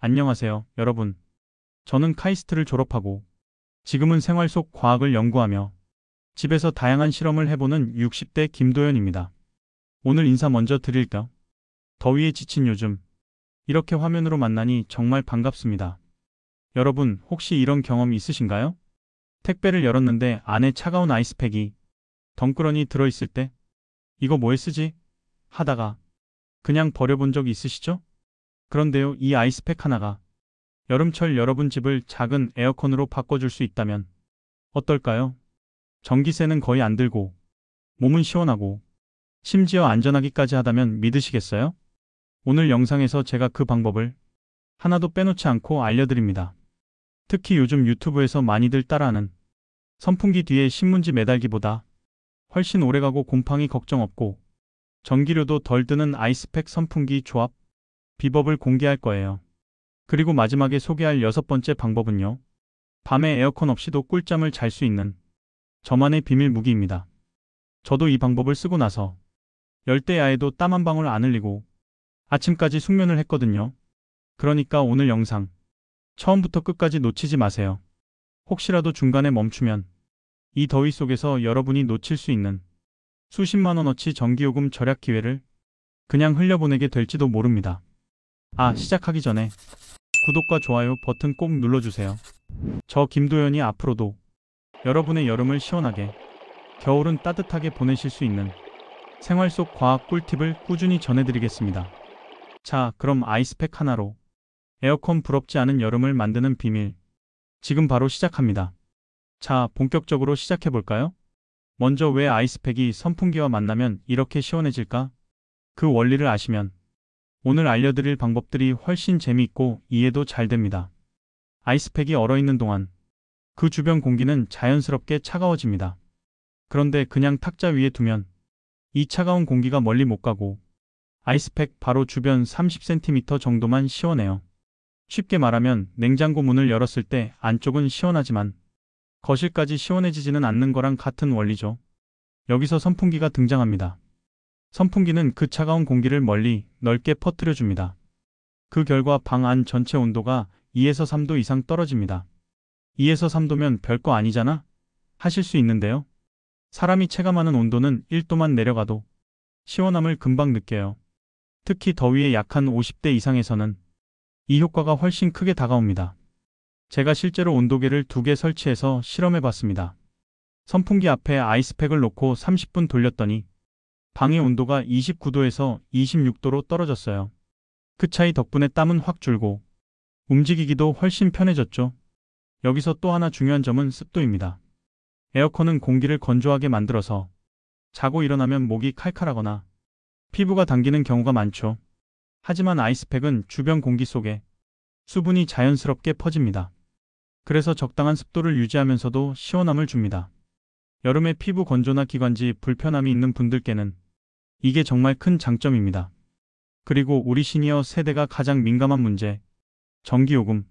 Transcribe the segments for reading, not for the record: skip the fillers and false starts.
안녕하세요, 여러분. 저는 카이스트를 졸업하고 지금은 생활 속 과학을 연구하며 집에서 다양한 실험을 해보는 60대 김도현입니다. 오늘 인사 먼저 드릴까요? 더위에 지친 요즘 이렇게 화면으로 만나니 정말 반갑습니다. 여러분, 혹시 이런 경험 있으신가요? 택배를 열었는데 안에 차가운 아이스팩이 덩그러니 들어있을 때 이거 뭐에 쓰지? 하다가 그냥 버려본 적 있으시죠? 그런데요, 이 아이스팩 하나가 여름철 여러분 집을 작은 에어컨으로 바꿔줄 수 있다면 어떨까요? 전기세는 거의 안 들고 몸은 시원하고 심지어 안전하기까지 하다면 믿으시겠어요? 오늘 영상에서 제가 그 방법을 하나도 빼놓지 않고 알려드립니다. 특히 요즘 유튜브에서 많이들 따라하는 선풍기 뒤에 신문지 매달기보다 훨씬 오래가고 곰팡이 걱정 없고 전기료도 덜 드는 아이스팩 선풍기 조합 비법을 공개할 거예요. 그리고 마지막에 소개할 6번째 방법은요. 밤에 에어컨 없이도 꿀잠을 잘 수 있는 저만의 비밀 무기입니다. 저도 이 방법을 쓰고 나서 열대야에도 땀 한 방울 안 흘리고 아침까지 숙면을 했거든요. 그러니까 오늘 영상 처음부터 끝까지 놓치지 마세요. 혹시라도 중간에 멈추면 이 더위 속에서 여러분이 놓칠 수 있는 수십만 원어치 전기요금 절약 기회를 그냥 흘려보내게 될지도 모릅니다. 시작하기 전에 구독과 좋아요 버튼 꼭 눌러주세요. 저 김도현이 앞으로도 여러분의 여름을 시원하게, 겨울은 따뜻하게 보내실 수 있는 생활 속 과학 꿀팁을 꾸준히 전해드리겠습니다. 자, 그럼 아이스팩 하나로 에어컨 부럽지 않은 여름을 만드는 비밀, 지금 바로 시작합니다. 자, 본격적으로 시작해볼까요? 먼저 왜 아이스팩이 선풍기와 만나면 이렇게 시원해질까? 그 원리를 아시면 오늘 알려드릴 방법들이 훨씬 재미있고 이해도 잘 됩니다. 아이스팩이 얼어있는 동안 그 주변 공기는 자연스럽게 차가워집니다. 그런데 그냥 탁자 위에 두면 이 차가운 공기가 멀리 못 가고 아이스팩 바로 주변 30cm 정도만 시원해요. 쉽게 말하면 냉장고 문을 열었을 때 안쪽은 시원하지만 거실까지 시원해지지는 않는 거랑 같은 원리죠. 여기서 선풍기가 등장합니다. 선풍기는 그 차가운 공기를 멀리 넓게 퍼뜨려 줍니다. 그 결과 방 안 전체 온도가 2에서 3도 이상 떨어집니다. 2에서 3도면 별거 아니잖아? 하실 수 있는데요. 사람이 체감하는 온도는 1도만 내려가도 시원함을 금방 느껴요. 특히 더위에 약한 50대 이상에서는 이 효과가 훨씬 크게 다가옵니다. 제가 실제로 온도계를 2개 설치해서 실험해 봤습니다. 선풍기 앞에 아이스팩을 놓고 30분 돌렸더니 방의 온도가 29도에서 26도로 떨어졌어요. 그 차이 덕분에 땀은 확 줄고 움직이기도 훨씬 편해졌죠. 여기서 또 하나 중요한 점은 습도입니다. 에어컨은 공기를 건조하게 만들어서 자고 일어나면 목이 칼칼하거나 피부가 당기는 경우가 많죠. 하지만 아이스팩은 주변 공기 속에 수분이 자연스럽게 퍼집니다. 그래서 적당한 습도를 유지하면서도 시원함을 줍니다. 여름에 피부 건조나 기관지 불편함이 있는 분들께는 이게 정말 큰 장점입니다. 그리고 우리 시니어 세대가 가장 민감한 문제, 전기요금.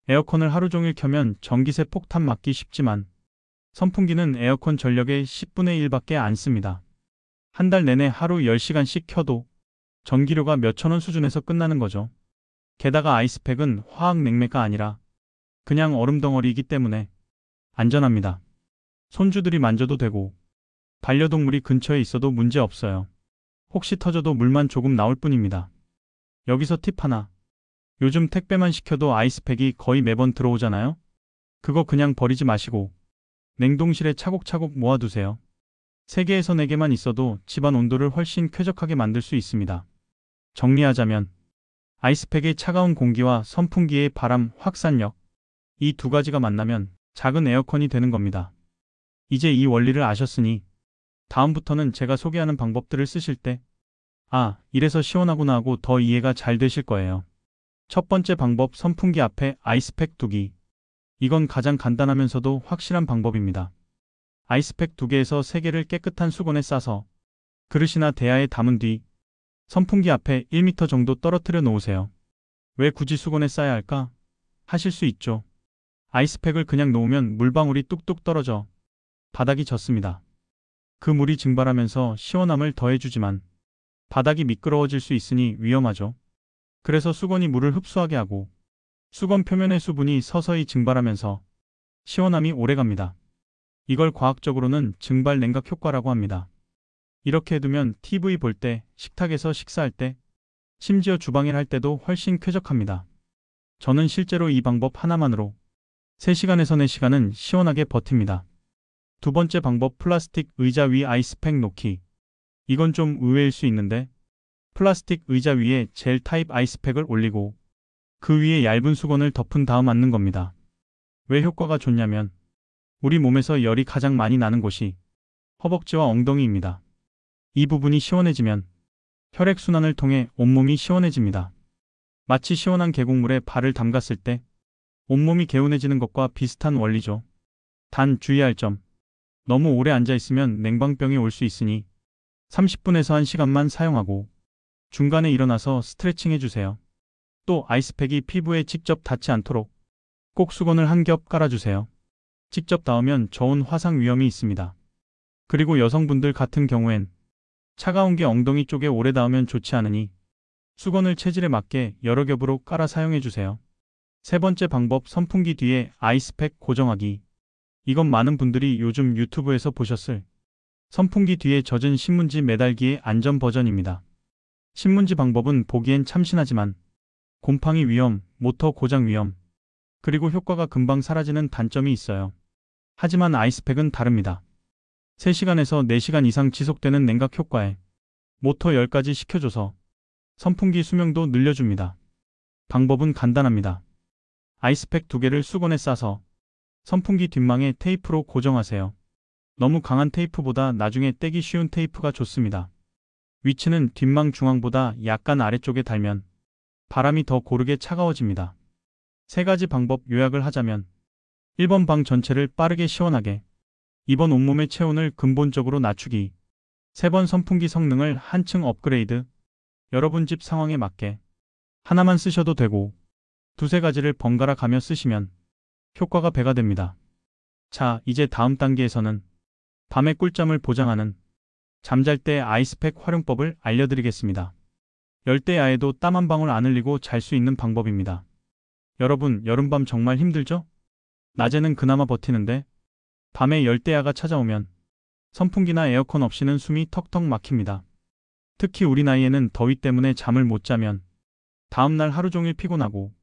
에어컨을 하루 종일 켜면 전기세 폭탄 맞기 쉽지만 선풍기는 에어컨 전력의 10분의 1밖에 안 씁니다. 한 달 내내 하루 10시간씩 켜도 전기료가 몇천 원 수준에서 끝나는 거죠. 게다가 아이스팩은 화학 냉매가 아니라 그냥 얼음 덩어리이기 때문에 안전합니다. 손주들이 만져도 되고 반려동물이 근처에 있어도 문제 없어요. 혹시 터져도 물만 조금 나올 뿐입니다. 여기서 팁 하나. 요즘 택배만 시켜도 아이스팩이 거의 매번 들어오잖아요. 그거 그냥 버리지 마시고 냉동실에 차곡차곡 모아두세요. 3개에서 4개만 있어도 집안 온도를 훨씬 쾌적하게 만들 수 있습니다. 정리하자면 아이스팩의 차가운 공기와 선풍기의 바람 확산력, 이 두 가지가 만나면 작은 에어컨이 되는 겁니다. 이제 이 원리를 아셨으니 다음부터는 제가 소개하는 방법들을 쓰실 때 이래서 시원하구나 하고 더 이해가 잘 되실 거예요. 첫 번째 방법, 선풍기 앞에 아이스팩 두기. 이건 가장 간단하면서도 확실한 방법입니다. 아이스팩 2개에서 3개를 깨끗한 수건에 싸서 그릇이나 대야에 담은 뒤 선풍기 앞에 1m 정도 떨어뜨려 놓으세요. 왜 굳이 수건에 싸야 할까? 하실 수 있죠. 아이스팩을 그냥 놓으면 물방울이 뚝뚝 떨어져 바닥이 젖습니다. 그 물이 증발하면서 시원함을 더해주지만 바닥이 미끄러워질 수 있으니 위험하죠. 그래서 수건이 물을 흡수하게 하고 수건 표면의 수분이 서서히 증발하면서 시원함이 오래갑니다. 이걸 과학적으로는 증발 냉각 효과라고 합니다. 이렇게 해두면 TV 볼 때, 식탁에서 식사할 때, 심지어 주방일 할 때도 훨씬 쾌적합니다. 저는 실제로 이 방법 하나만으로 3시간에서 4시간은 시원하게 버팁니다. 두 번째 방법, 플라스틱 의자 위 아이스팩 놓기. 이건 좀 의외일 수 있는데 플라스틱 의자 위에 젤 타입 아이스팩을 올리고 그 위에 얇은 수건을 덮은 다음 앉는 겁니다. 왜 효과가 좋냐면 우리 몸에서 열이 가장 많이 나는 곳이 허벅지와 엉덩이입니다. 이 부분이 시원해지면 혈액순환을 통해 온몸이 시원해집니다. 마치 시원한 계곡물에 발을 담갔을 때 온몸이 개운해지는 것과 비슷한 원리죠. 단 주의할 점, 너무 오래 앉아있으면 냉방병이 올 수 있으니 30분에서 1시간만 사용하고 중간에 일어나서 스트레칭 해주세요. 또 아이스팩이 피부에 직접 닿지 않도록 꼭 수건을 한 겹 깔아주세요. 직접 닿으면 저온 화상 위험이 있습니다. 그리고 여성분들 같은 경우엔 차가운 게 엉덩이 쪽에 오래 닿으면 좋지 않으니 수건을 체질에 맞게 여러 겹으로 깔아 사용해주세요. 세 번째 방법, 선풍기 뒤에 아이스팩 고정하기. 이건 많은 분들이 요즘 유튜브에서 보셨을 선풍기 뒤에 젖은 신문지 매달기의 안전 버전입니다. 신문지 방법은 보기엔 참신하지만 곰팡이 위험, 모터 고장 위험, 그리고 효과가 금방 사라지는 단점이 있어요. 하지만 아이스팩은 다릅니다. 3시간에서 4시간 이상 지속되는 냉각 효과에 모터 10가지 식혀줘서 선풍기 수명도 늘려줍니다. 방법은 간단합니다. 아이스팩 2개를 수건에 싸서 선풍기 뒷망에 테이프로 고정하세요. 너무 강한 테이프보다 나중에 떼기 쉬운 테이프가 좋습니다. 위치는 뒷망 중앙보다 약간 아래쪽에 달면 바람이 더 고르게 차가워집니다. 3가지 방법 요약을 하자면 1번, 방 전체를 빠르게 시원하게. 2번, 온몸의 체온을 근본적으로 낮추기. 3번, 선풍기 성능을 한층 업그레이드. 여러분 집 상황에 맞게 하나만 쓰셔도 되고 2~3가지를 번갈아 가며 쓰시면 효과가 배가 됩니다. 자, 이제 다음 단계에서는 밤의 꿀잠을 보장하는 잠잘 때 아이스팩 활용법을 알려드리겠습니다. 열대야에도 땀 한 방울 안 흘리고 잘 수 있는 방법입니다. 여러분, 여름밤 정말 힘들죠? 낮에는 그나마 버티는데 밤에 열대야가 찾아오면 선풍기나 에어컨 없이는 숨이 턱턱 막힙니다. 특히 우리 나이에는 더위 때문에 잠을 못 자면 다음날 하루 종일 피곤하고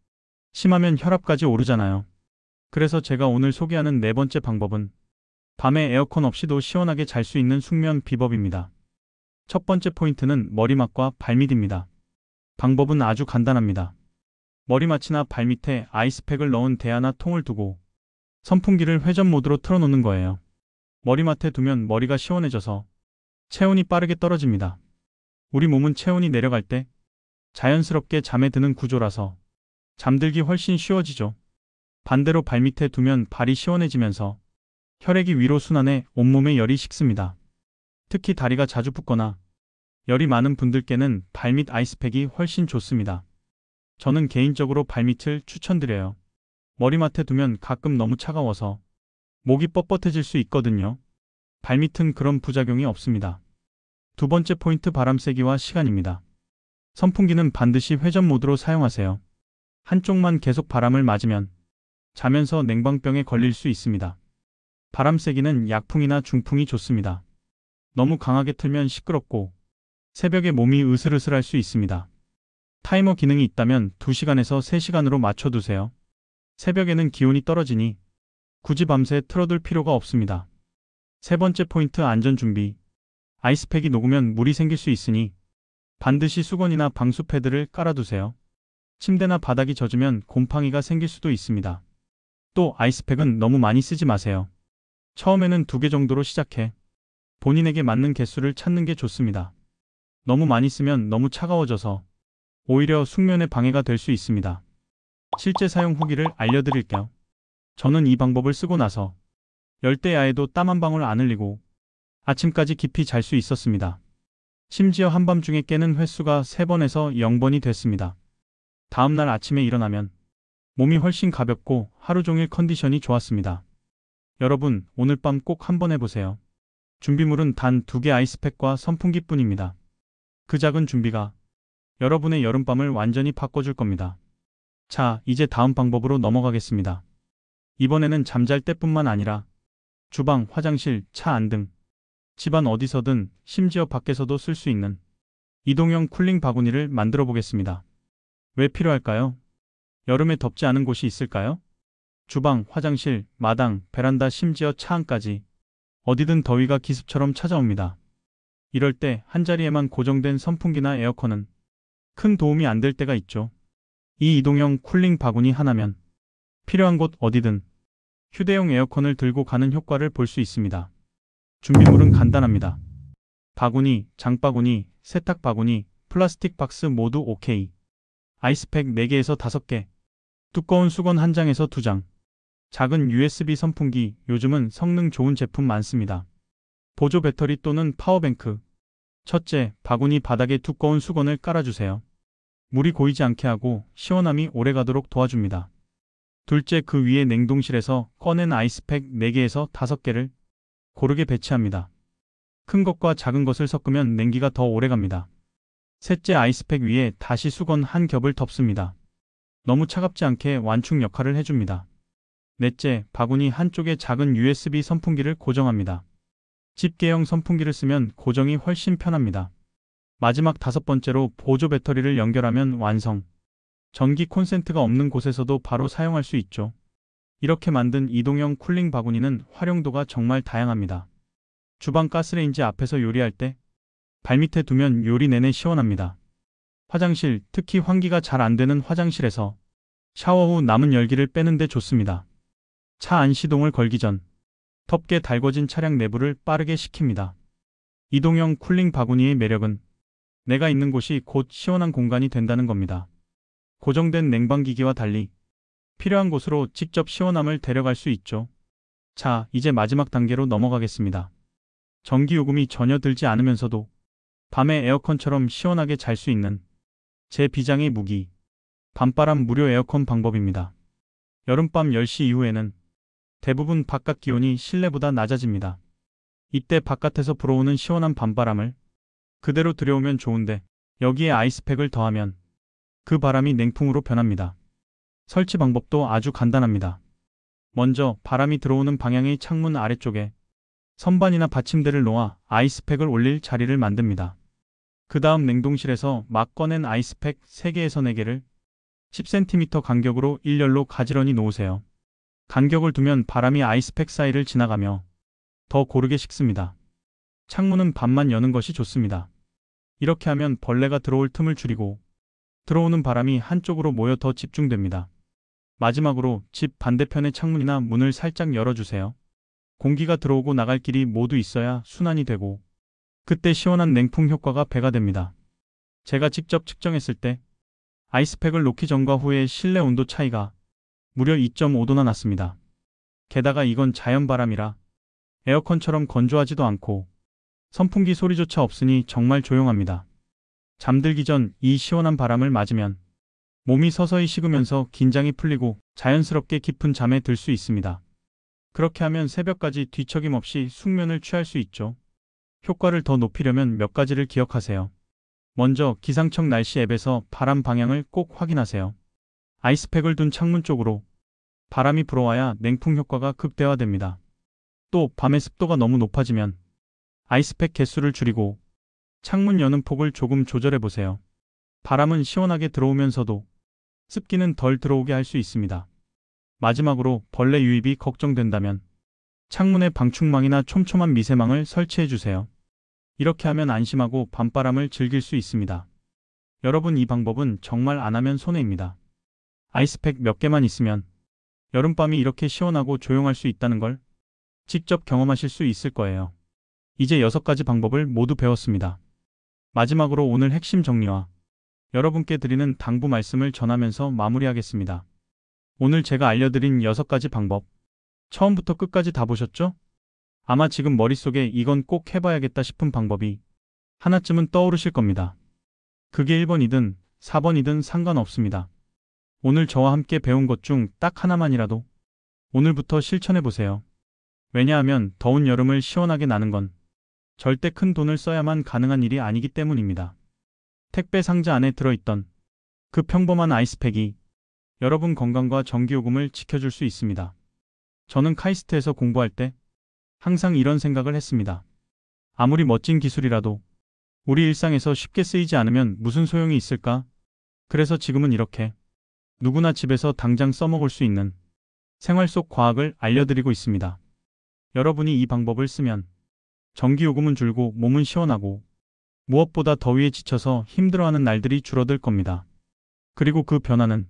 심하면 혈압까지 오르잖아요. 그래서 제가 오늘 소개하는 4번째 방법은 밤에 에어컨 없이도 시원하게 잘 수 있는 숙면 비법입니다. 첫 번째 포인트는 머리맡과 발밑입니다. 방법은 아주 간단합니다. 머리맡이나 발밑에 아이스팩을 넣은 대야나 통을 두고 선풍기를 회전 모드로 틀어놓는 거예요. 머리맡에 두면 머리가 시원해져서 체온이 빠르게 떨어집니다. 우리 몸은 체온이 내려갈 때 자연스럽게 잠에 드는 구조라서 잠들기 훨씬 쉬워지죠. 반대로 발밑에 두면 발이 시원해지면서 혈액이 위로 순환해 온몸에 열이 식습니다. 특히 다리가 자주 붓거나 열이 많은 분들께는 발밑 아이스팩이 훨씬 좋습니다. 저는 개인적으로 발밑을 추천드려요. 머리맡에 두면 가끔 너무 차가워서 목이 뻣뻣해질 수 있거든요. 발밑은 그런 부작용이 없습니다. 두 번째 포인트, 바람 쐬기와 시간입니다. 선풍기는 반드시 회전 모드로 사용하세요. 한쪽만 계속 바람을 맞으면 자면서 냉방병에 걸릴 수 있습니다. 바람 쐬기는 약풍이나 중풍이 좋습니다. 너무 강하게 틀면 시끄럽고 새벽에 몸이 으슬으슬할 수 있습니다. 타이머 기능이 있다면 2시간에서 3시간으로 맞춰두세요. 새벽에는 기온이 떨어지니 굳이 밤새 틀어둘 필요가 없습니다. 세 번째 포인트, 안전 준비. 아이스팩이 녹으면 물이 생길 수 있으니 반드시 수건이나 방수 패드를 깔아두세요. 침대나 바닥이 젖으면 곰팡이가 생길 수도 있습니다. 또 아이스팩은 너무 많이 쓰지 마세요. 처음에는 2개 정도로 시작해 본인에게 맞는 개수를 찾는 게 좋습니다. 너무 많이 쓰면 너무 차가워져서 오히려 숙면에 방해가 될 수 있습니다. 실제 사용 후기를 알려드릴게요. 저는 이 방법을 쓰고 나서 열대야에도 땀 한 방울 안 흘리고 아침까지 깊이 잘 수 있었습니다. 심지어 한밤중에 깨는 횟수가 3번에서 0번이 됐습니다. 다음날 아침에 일어나면 몸이 훨씬 가볍고 하루 종일 컨디션이 좋았습니다. 여러분, 오늘 밤 꼭 한번 해보세요. 준비물은 단 2개 아이스팩과 선풍기뿐입니다. 그 작은 준비가 여러분의 여름밤을 완전히 바꿔줄 겁니다. 자, 이제 다음 방법으로 넘어가겠습니다. 이번에는 잠잘 때뿐만 아니라 주방, 화장실, 차 안 등 집안 어디서든 심지어 밖에서도 쓸 수 있는 이동형 쿨링 바구니를 만들어 보겠습니다. 왜 필요할까요? 여름에 덥지 않은 곳이 있을까요? 주방, 화장실, 마당, 베란다, 심지어 차 안까지 어디든 더위가 기습처럼 찾아옵니다. 이럴 때 한자리에만 고정된 선풍기나 에어컨은 큰 도움이 안 될 때가 있죠. 이 이동형 쿨링 바구니 하나면 필요한 곳 어디든 휴대용 에어컨을 들고 가는 효과를 볼 수 있습니다. 준비물은 간단합니다. 바구니, 장바구니, 세탁 바구니, 플라스틱 박스 모두 OK. 아이스팩 4개에서 5개, 두꺼운 수건 1장에서 2장, 작은 USB 선풍기, 요즘은 성능 좋은 제품 많습니다. 보조 배터리 또는 파워뱅크. 첫째, 바구니 바닥에 두꺼운 수건을 깔아주세요. 물이 고이지 않게 하고 시원함이 오래가도록 도와줍니다. 둘째, 그 위에 냉동실에서 꺼낸 아이스팩 4개에서 5개를 고르게 배치합니다. 큰 것과 작은 것을 섞으면 냉기가 더 오래갑니다. 셋째, 아이스팩 위에 다시 수건 한 겹을 덮습니다. 너무 차갑지 않게 완충 역할을 해줍니다. 넷째, 바구니 한쪽에 작은 USB 선풍기를 고정합니다. 집게형 선풍기를 쓰면 고정이 훨씬 편합니다. 마지막 5번째로 보조 배터리를 연결하면 완성. 전기 콘센트가 없는 곳에서도 바로 사용할 수 있죠. 이렇게 만든 이동형 쿨링 바구니는 활용도가 정말 다양합니다. 주방 가스레인지 앞에서 요리할 때 발밑에 두면 요리 내내 시원합니다. 화장실, 특히 환기가 잘 안 되는 화장실에서 샤워 후 남은 열기를 빼는데 좋습니다. 차 안 시동을 걸기 전 덥게 달궈진 차량 내부를 빠르게 식힙니다. 이동형 쿨링 바구니의 매력은 내가 있는 곳이 곧 시원한 공간이 된다는 겁니다. 고정된 냉방기기와 달리 필요한 곳으로 직접 시원함을 데려갈 수 있죠. 자, 이제 마지막 단계로 넘어가겠습니다. 전기요금이 전혀 들지 않으면서도 밤에 에어컨처럼 시원하게 잘 수 있는 제 비장의 무기, 밤바람 무료 에어컨 방법입니다. 여름밤 10시 이후에는 대부분 바깥 기온이 실내보다 낮아집니다. 이때 바깥에서 불어오는 시원한 밤바람을 그대로 들여오면 좋은데 여기에 아이스팩을 더하면 그 바람이 냉풍으로 변합니다. 설치 방법도 아주 간단합니다. 먼저 바람이 들어오는 방향의 창문 아래쪽에 선반이나 받침대를 놓아 아이스팩을 올릴 자리를 만듭니다. 그 다음 냉동실에서 막 꺼낸 아이스팩 3개에서 4개를 10cm 간격으로 일렬로 가지런히 놓으세요. 간격을 두면 바람이 아이스팩 사이를 지나가며 더 고르게 식습니다. 창문은 반만 여는 것이 좋습니다. 이렇게 하면 벌레가 들어올 틈을 줄이고 들어오는 바람이 한쪽으로 모여 더 집중됩니다. 마지막으로 집 반대편의 창문이나 문을 살짝 열어주세요. 공기가 들어오고 나갈 길이 모두 있어야 순환이 되고 그때 시원한 냉풍 효과가 배가 됩니다. 제가 직접 측정했을 때 아이스팩을 놓기 전과 후의 실내 온도 차이가 무려 2.5도나 났습니다. 게다가 이건 자연바람이라 에어컨처럼 건조하지도 않고 선풍기 소리조차 없으니 정말 조용합니다. 잠들기 전 이 시원한 바람을 맞으면 몸이 서서히 식으면서 긴장이 풀리고 자연스럽게 깊은 잠에 들 수 있습니다. 그렇게 하면 새벽까지 뒤척임 없이 숙면을 취할 수 있죠. 효과를 더 높이려면 몇 가지를 기억하세요. 먼저 기상청 날씨 앱에서 바람 방향을 꼭 확인하세요. 아이스팩을 둔 창문 쪽으로 바람이 불어와야 냉풍 효과가 극대화됩니다. 또 밤에 습도가 너무 높아지면 아이스팩 개수를 줄이고 창문 여는 폭을 조금 조절해 보세요. 바람은 시원하게 들어오면서도 습기는 덜 들어오게 할 수 있습니다. 마지막으로 벌레 유입이 걱정된다면 창문에 방충망이나 촘촘한 미세망을 설치해 주세요. 이렇게 하면 안심하고 밤바람을 즐길 수 있습니다. 여러분, 이 방법은 정말 안 하면 손해입니다. 아이스팩 몇 개만 있으면 여름밤이 이렇게 시원하고 조용할 수 있다는 걸 직접 경험하실 수 있을 거예요. 이제 6가지 방법을 모두 배웠습니다. 마지막으로 오늘 핵심 정리와 여러분께 드리는 당부 말씀을 전하면서 마무리하겠습니다. 오늘 제가 알려드린 6가지 방법, 처음부터 끝까지 다 보셨죠? 아마 지금 머릿속에 이건 꼭 해봐야겠다 싶은 방법이 하나쯤은 떠오르실 겁니다. 그게 1번이든 4번이든 상관없습니다. 오늘 저와 함께 배운 것 중 딱 하나만이라도 오늘부터 실천해보세요. 왜냐하면 더운 여름을 시원하게 나는 건 절대 큰 돈을 써야만 가능한 일이 아니기 때문입니다. 택배 상자 안에 들어있던 그 평범한 아이스팩이 여러분 건강과 전기요금을 지켜줄 수 있습니다. 저는 카이스트에서 공부할 때 항상 이런 생각을 했습니다. 아무리 멋진 기술이라도 우리 일상에서 쉽게 쓰이지 않으면 무슨 소용이 있을까? 그래서 지금은 이렇게 누구나 집에서 당장 써먹을 수 있는 생활 속 과학을 알려드리고 있습니다. 여러분이 이 방법을 쓰면 전기요금은 줄고 몸은 시원하고 무엇보다 더위에 지쳐서 힘들어하는 날들이 줄어들 겁니다. 그리고 그 변화는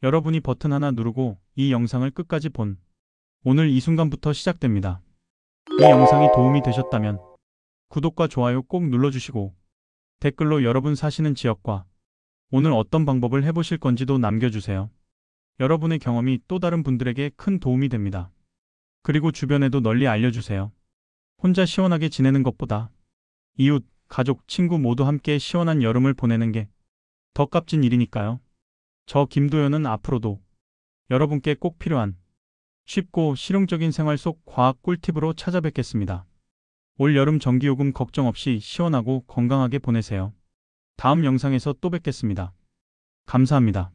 여러분이 버튼 하나 누르고 이 영상을 끝까지 본 오늘 이 순간부터 시작됩니다. 이 영상이 도움이 되셨다면 구독과 좋아요 꼭 눌러주시고 댓글로 여러분 사시는 지역과 오늘 어떤 방법을 해보실 건지도 남겨주세요. 여러분의 경험이 또 다른 분들에게 큰 도움이 됩니다. 그리고 주변에도 널리 알려주세요. 혼자 시원하게 지내는 것보다 이웃, 가족, 친구 모두 함께 시원한 여름을 보내는 게 더 값진 일이니까요. 저 김도현은 앞으로도 여러분께 꼭 필요한 쉽고 실용적인 생활 속 과학 꿀팁으로 찾아뵙겠습니다. 올 여름 전기요금 걱정 없이 시원하고 건강하게 보내세요. 다음 영상에서 또 뵙겠습니다. 감사합니다.